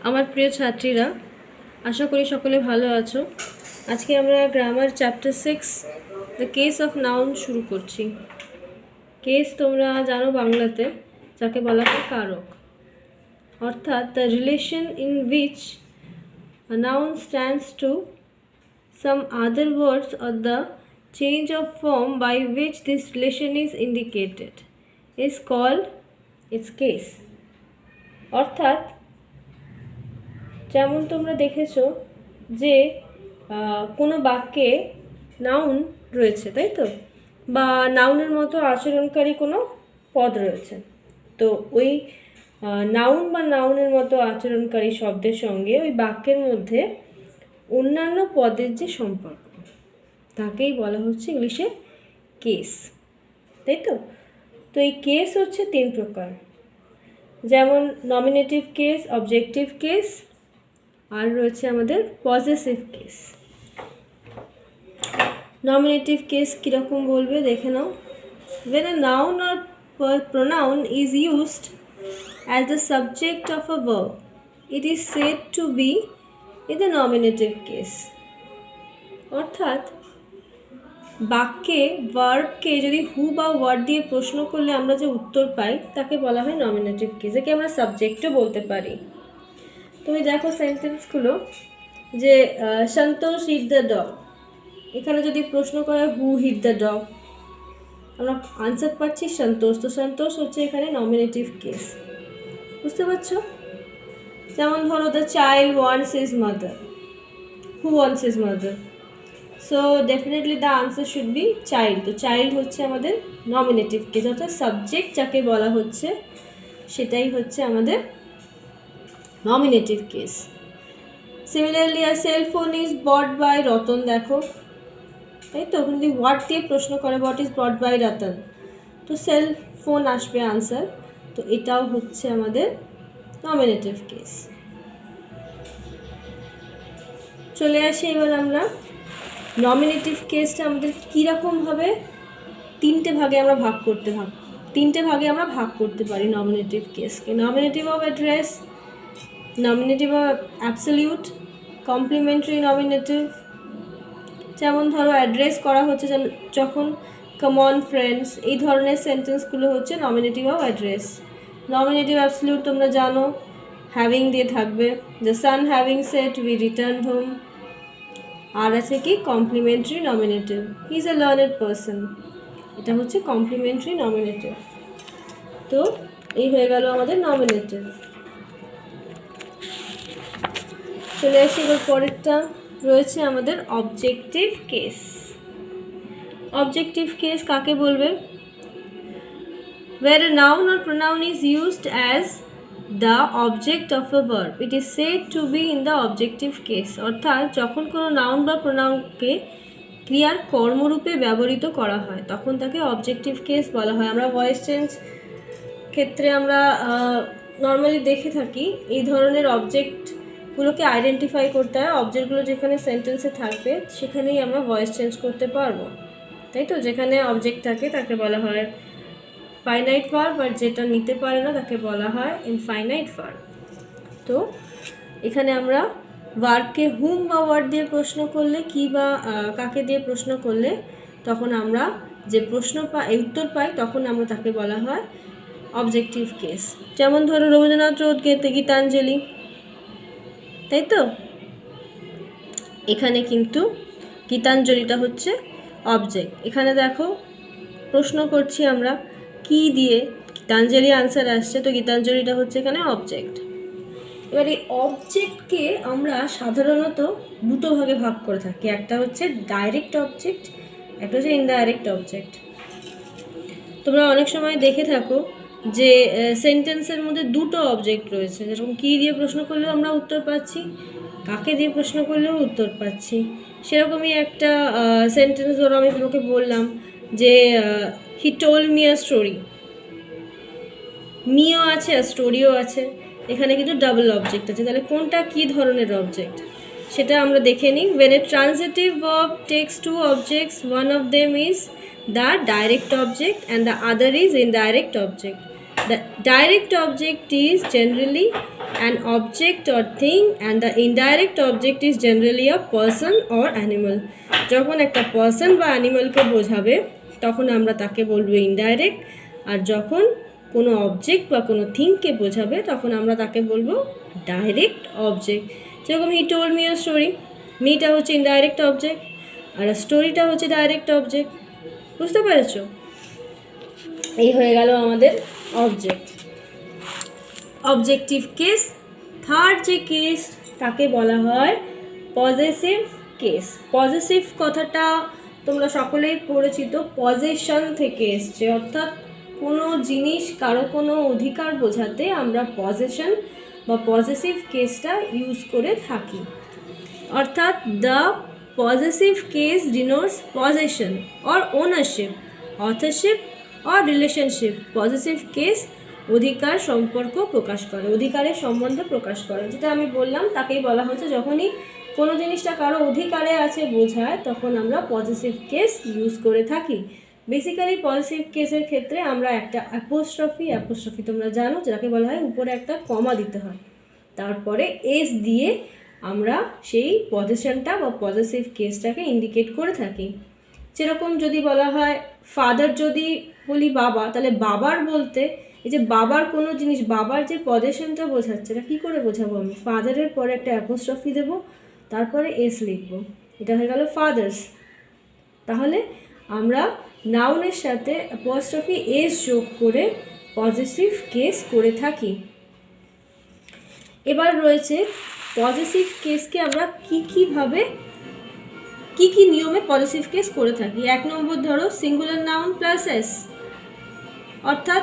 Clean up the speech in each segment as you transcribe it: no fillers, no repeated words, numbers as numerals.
আমার প্রিয় ছাত্রীরা, আশা করি সকলে ভালো আছো। আজকে আমরা grammar chapter 6 the case of noun শুরু করছি। কেস তোমরা জানো বাংলাতে যাকে বলা হয় কারক, অর্থাৎ the relation in which a noun stands to some other words or the change of form by which this relation is indicated is called its case। অর্থাৎ যেমন তোমরা দেখেছো যে কোনো বাক্যে নাউন রয়েছে, তাই তো, বা নাউনের মতো আচরণকারী কোনো পদ রয়েছে, তো ওই নাউন বা নাউনের মতো আচরণকারী শব্দের সঙ্গে ওই বাক্যের মধ্যে অন্যান্য পদের যে সম্পর্ক তাকেই বলা হচ্ছে ইংলিশে কেস, তাই তো। তো এই কেস হচ্ছে 3 প্রকার, যেমন নমিনেটিভ কেস, অবজেক্টিভ কেস, আর রয়েছে আমাদের পজেসিভ কেস। নমিনেটিভ কেস কীরকম বলবে দেখে নাও। when a noun or pronoun is used as the subject of a verb, it is said to be in the nominative case। অর্থাৎ বাক্যে ভার্বকে যদি হু বা ওয়ার্ড দিয়ে প্রশ্ন করলে আমরা যে উত্তর পাই তাকে বলা হয় নমিনেটিভ কেস, একে আমরা সাবজেক্টও বলতে পারি। তুমি দেখো সেন্টেন্সগুলো, যে সন্তোষ হিট দ্য ডগ, এখানে যদি প্রশ্ন করা হু হিট দ্য ডগ, আমরা আনসার পাচ্ছি সন্তোষ, তো সন্তোষ হচ্ছে এখানে নমিনেটিভ কেস, বুঝতে পারছো। যেমন ধরো the child wants his mother, who wants his mother, so definitely the answer should be child. তো চাইল্ড হচ্ছে আমাদের নমিনেটিভ কেস, অর্থাৎ সাবজেক্ট যাকে বলা হচ্ছে সেটাই হচ্ছে আমাদের নমিনেটিভ কেস। সিমিলারলি আর cell phone is bought by Ratan, দেখো তাই তো, ওখানে যদি হোয়াট দিয়ে প্রশ্ন করে what is bought by Ratan, তো সেল ফোন আসবে আনসার, তো এটাও হচ্ছে আমাদের নমিনেটিভ কেস। চলে আসি এবার আমরা নমিনেটিভ কেসটা আমাদের কীরকমভাবে তিনটে ভাগে আমরা ভাগ করতে পারি নমিনেটিভ কেসকে। Nominative of address, nominative of absolute, complementary nominative. যেমন ধরো অ্যাড্রেস করা হচ্ছে যখন কমন ফ্রেন্ডস, এই ধরনের সেন্টেন্সগুলো হচ্ছে nominative of address. Nominative absolute তোমরা জানো হ্যাভিং দিয়ে থাকবে, the sun having set we return home. আর আছে কি complementary nominative, he is a learned person, এটা হচ্ছে কমপ্লিমেন্টারি নমিনেটিভ। তো এই হয়ে গেল আমাদের নমিনেটিভ। চলে আসি এবার পরেরটা, রয়েছে আমাদের অবজেক্টিভ কেস। অবজেক্টিভ কেস কাকে বলবে? where a noun or pronoun is used as the object of a verb, it is said to be in the objective case। অর্থাৎ যখন কোনো নাউন বা প্রোনাউনকে ক্রিয়ার কর্মরূপে ব্যবহৃত করা হয় তখন তাকে অবজেক্টিভ কেস বলা হয়। আমরা ভয়েস চেঞ্জ ক্ষেত্রে আমরা নর্মালি দেখে থাকি এই ধরনের অবজেক্টগুলোকে আইডেন্টিফাই করতে হয়, অবজেক্টগুলো যেখানে সেন্টেন্সে থাকবে সেখানেই আমরা ভয়েস চেঞ্জ করতে পারবো, তাই তো। যেখানে অবজেক্ট থাকে তাকে বলা হয় ফাইনাইট ভার্ব, আর যেটা নিতে পারে না তাকে বলা হয় ইনফাইনাইট ভার্ব। তো এখানে আমরা ভার্বকে হুম বা ওয়ার্ড দিয়ে প্রশ্ন করলে কি বা কাকে দিয়ে প্রশ্ন করলে তখন আমরা যে উত্তর পাই তখন আমরা তাকে বলা হয় অবজেক্টিভ কেস। যেমন ধরো রবীন্দ্রনাথ রোদ গীতাঞ্জলি, তাই তো, এখানে কিন্তু গীতাঞ্জলিটা হচ্ছে অবজেক্ট। এখানে দেখো প্রশ্ন করছি আমরা কি দিয়ে, গীতাঞ্জলি আনসার আসছে, তো গীতাঞ্জলিটা হচ্ছে এখানে অবজেক্ট। এবার এই অবজেক্টকে আমরা সাধারণত দুটো ভাগে ভাগ করে থাকি, একটা হচ্ছে ডাইরেক্ট অবজেক্ট, একটা হচ্ছে ইনডাইরেক্ট অবজেক্ট। তোমরা অনেক সময় দেখে থাকো যে সেন্টেন্সের মধ্যে দুটো অবজেক্ট রয়েছে, যেরকম কী দিয়ে প্রশ্ন করলেও আমরা উত্তর পাচ্ছি, কাকে দিয়ে প্রশ্ন করলেও উত্তর পাচ্ছি। সেরকমই একটা সেন্টেন্স ধরো আমি তোমাকে বললাম যে he told me a story, মিও আছে আর স্টোরিও আছে, এখানে কিন্তু ডাবল অবজেক্ট আছে, তাহলে কোনটা কী ধরনের অবজেক্ট সেটা আমরা দেখে নিই। when a transitive verb takes two objects, one of them is the direct object and the other is indirect object. The direct object is generally an object or thing, and the indirect object is generally a person or animal. যখন একটা person বা অ্যানিমালকে বোঝাবে তখন আমরা তাকে বলবো indirect, আর যখন কোনো অবজেক্ট বা কোনো থিংকে বোঝাবে তখন আমরা তাকে বলবো ডাইরেক্ট অবজেক্ট। যেরকম he told me a story, মিটা হচ্ছে ইনডাইরেক্ট অবজেক্ট আর স্টোরিটা হচ্ছে ডাইরেক্ট অবজেক্ট। বুঝতে পেরেছো? এই হয়ে গেল আমাদের অবজেক্ট। Objective case. থার্ড যে কেস তাকে বলা হয় পজেসিভ কেস। পজেসিভ কথাটা তোমরা সকলেই পরিচিত, পজেশন থেকে এসছে, অর্থাৎ কোনো জিনিস কারো কোনো অধিকার বোঝাতে আমরা পজেশন বা পজেসিভ কেসটা ইউজ করে থাকি। অর্থাৎ the possessive case denotes possession or ownership, authorship or relationship. Possessive case অধিকার সম্পর্ক প্রকাশ করে, অধিকারের সম্বন্ধ প্রকাশ করে। যেটা আমি বললাম তাকেই বলা হচ্ছে যখনই কোনো জিনিসটা কারো অধিকারে আছে বোঝায় তখন আমরা পজেসিভ কেস ইউজ করে থাকি। বেসিক্যালি পজেসিভ কেসের ক্ষেত্রে আমরা একটা অ্যাপোস্ট্রফি তোমরা জানো যাকে বলা হয় উপরে একটা কমা দিতে হয়, তারপরে এস দিয়ে আমরা সেই পজেশনটা বা পজেসিভ কেসটাকে ইন্ডিকেট করে থাকি। যেরকম যদি বলা হয় ফাদার, যদি বলি বাবা, তাহলে বাবার বলতে এই যে বাবার কোনো জিনিস, বাবার যে পজেশনটা বোঝাচ্ছে এটা কী করে বোঝাবো আমি? ফাদারের পরে একটা অ্যাপোস্ট্রফি দেবো, তারপরে এস লিখবো, এটা হয়ে গেল ফাদার্স। তাহলে আমরা নাউনের সাথে অ্যাপোস্ট্রফি এস যোগ করে পজেসিভ কেস করে থাকি। এবার রয়েছে পজেসিভ কেসকে আমরা কী নিয়মে পজেসিভ কেস করে থাকি। 1 নম্বর ধরো সিঙ্গুলার নাউন প্লাস এস, অর্থাৎ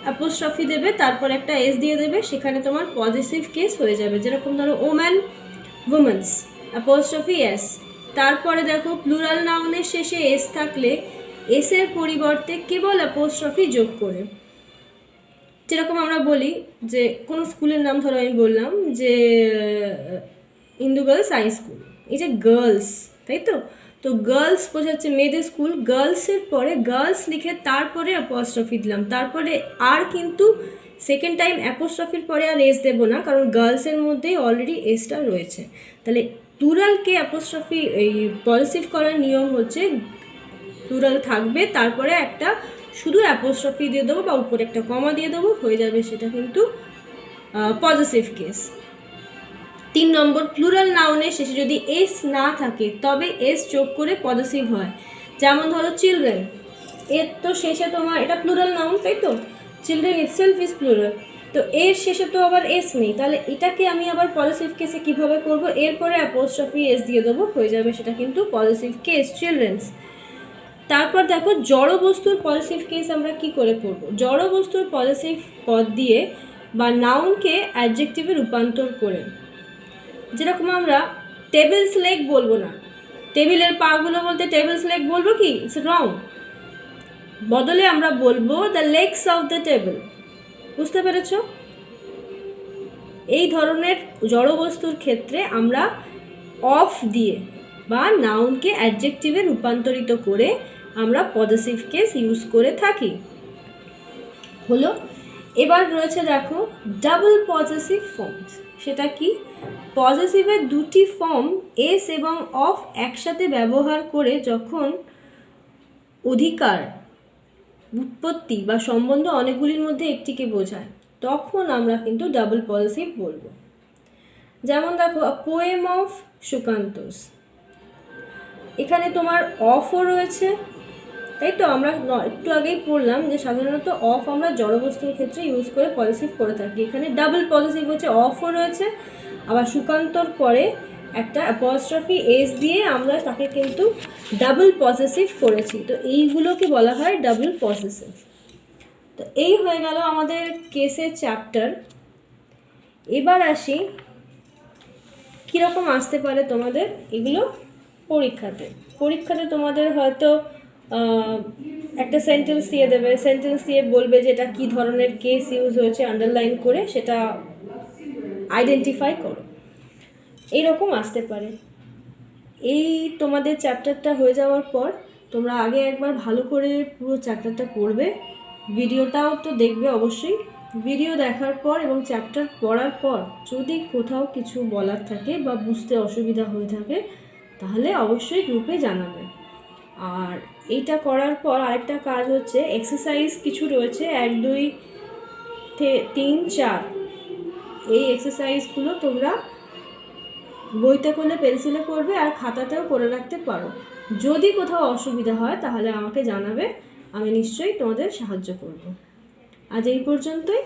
অ্যাপোস্ট্রফি দেবে তারপর একটা এস দিয়ে দেবে, সেখানে তোমার পজেসিভ কেস হয়ে যাবে। যেরকম ধরো ওম্যান, উমেন্স, অ্যাপোস্ট্রফি এস। তারপরে দেখো প্লুরাল নাউনের শেষে এস থাকলে এসের পরিবর্তে কেবল অ্যাপোস্ট্রফি যোগ করে। যেরকম আমরা বলি যে কোনো স্কুলের নাম ধরো আমি বললাম যে ইন্দু গার্লস হাই স্কুল, এই যে গার্লস, তাই তো? তো গার্লস বোঝাচ্ছে মেয়েদের স্কুল, গার্লসের পরে গার্লস লিখে তারপরে অ্যাপোস্ট্রফি দিলাম, তারপরে আর কিন্তু সেকেন্ড টাইম অ্যাপোস্ট্রফির পরে আর এস দেবো না, কারণ গার্লসের মধ্যেই অলরেডি এসটা রয়েছে। তাহলে প্লুরালকে অ্যাপোস্ট্রফি এই পজেসিভ করার নিয়ম হচ্ছে প্লুরাল থাকবে তারপরে একটা শুধু অ্যাপোস্ট্রফি দিয়ে দেবো বা উপরে একটা কমা দিয়ে দেবো, হয়ে যাবে সেটা কিন্তু পজেসিভ কেস। 3 নম্বর প্লুরাল নাউনের শেষে যদি এস না থাকে তবে এস যোগ করে পজেসিভ হয়। যেমন ধরো চিলড্রেন, এর তো শেষে তোমার এটা প্লুরাল নাউন, তাই তো? চিলড্রেন ইটসেলফ ইজ প্লুরাল, তো এর শেষে তো আবার এস নেই, তাহলে এটাকে আমি আবার পজেসিভ কেসে কীভাবে করব? এরপরে অ্যাপোস্ট্রফি এস দিয়ে দেবো, হয়ে যাবে সেটা কিন্তু পজেসিভ কেস, চিলড্রেন্স। তারপর দেখো জড় বস্তুর পজেসিভ কেস আমরা কি করে করব? জড় বস্তুর পজেসিভ পদ দিয়ে বা নাউনকে অ্যাডজেক্টিভে রূপান্তর করে। যেরকম আমরা টেবিলস লেগ বলবো না, টেবিলের পাগুলো বলতে টেবিলস লেগ বলবো কি? It's wrong. বদলে আমরা বলবো the legs of the table. বুঝতে পেরেছ? এই ধরনের জড় বস্তুর ক্ষেত্রে আমরা অফ দিয়ে বা নাউনকে অ্যাডজেক্টিভে রূপান্তরিত করে আমরা পজেসিভ কেস ইউজ করে থাকি। হলো। এবার রয়েছে দেখো ডাবল পজেসিভ ফর্মস। সেটা কি? পজেসিভের দুটি ফর্ম এস এবং অফ একসাথে ব্যবহার করে যখন অধিকার, উৎপত্তি বা সম্বন্ধ অনেকগুলির মধ্যে একটিকে বোঝায় তখন আমরা কিন্তু ডাবল পজেসিভ বলবো। যেমন দেখো পোয়েম অফ সুকান্তোষ, এখানে তোমার অফও রয়েছে, তাই তো? আমরা একটু আগেই পড়লাম যে সাধারণত অফ আমরা জড়বস্তুর ক্ষেত্রে ইউজ করে পজেসিভ করে থাকি। এখানে ডাবল পজেসিভ হচ্ছে, অফও রয়েছে আবার সুকান্তর পরে একটা অ্যাপোস্ট্রফি এস দিয়ে আমরা তাকে কিন্তু ডাবল পজেসিভ করেছি। তো এইগুলোকে বলা হয় ডাবল পজেসিভ। তো এই হয়ে গেল আমাদের কেসের চ্যাপ্টার। এবার আসি কীরকম আসতে পারে তোমাদের এগুলো পরীক্ষাতে তোমাদের হয়তো একটা সেন্টেন্স দিয়ে দেবে, সেন্টেন্স দিয়ে বলবে যে এটা কী ধরনের কেস ইউজ হয়েছে, আন্ডারলাইন করে সেটা আইডেন্টিফাই করো, এইরকম আসতে পারে। এই তোমাদের চ্যাপ্টারটা হয়ে যাওয়ার পর তোমরা আগে একবার ভালো করে পুরো চ্যাপ্টারটা পড়বে, ভিডিওটাও তো দেখবে অবশ্যই, ভিডিও দেখার পর এবং চ্যাপ্টার পড়ার পর যদি কোথাও কিছু বলার থাকে বা বুঝতে অসুবিধা হয়ে থাকে তাহলে অবশ্যই গ্রুপে জানাবে। আর এইটা করার পর আরেকটা কাজ হচ্ছে, এক্সারসাইজ কিছু রয়েছে 1, 2, 3, 4, এই এক্সারসাইজগুলো তোমরা বইতে করলে পেন্সিলে করবে আর খাতাতেও করে রাখতে পারো। যদি কোথাও অসুবিধা হয় তাহলে আমাকে জানাবে, আমি নিশ্চয়ই তোমাদের সাহায্য করব। আজ এই পর্যন্তই।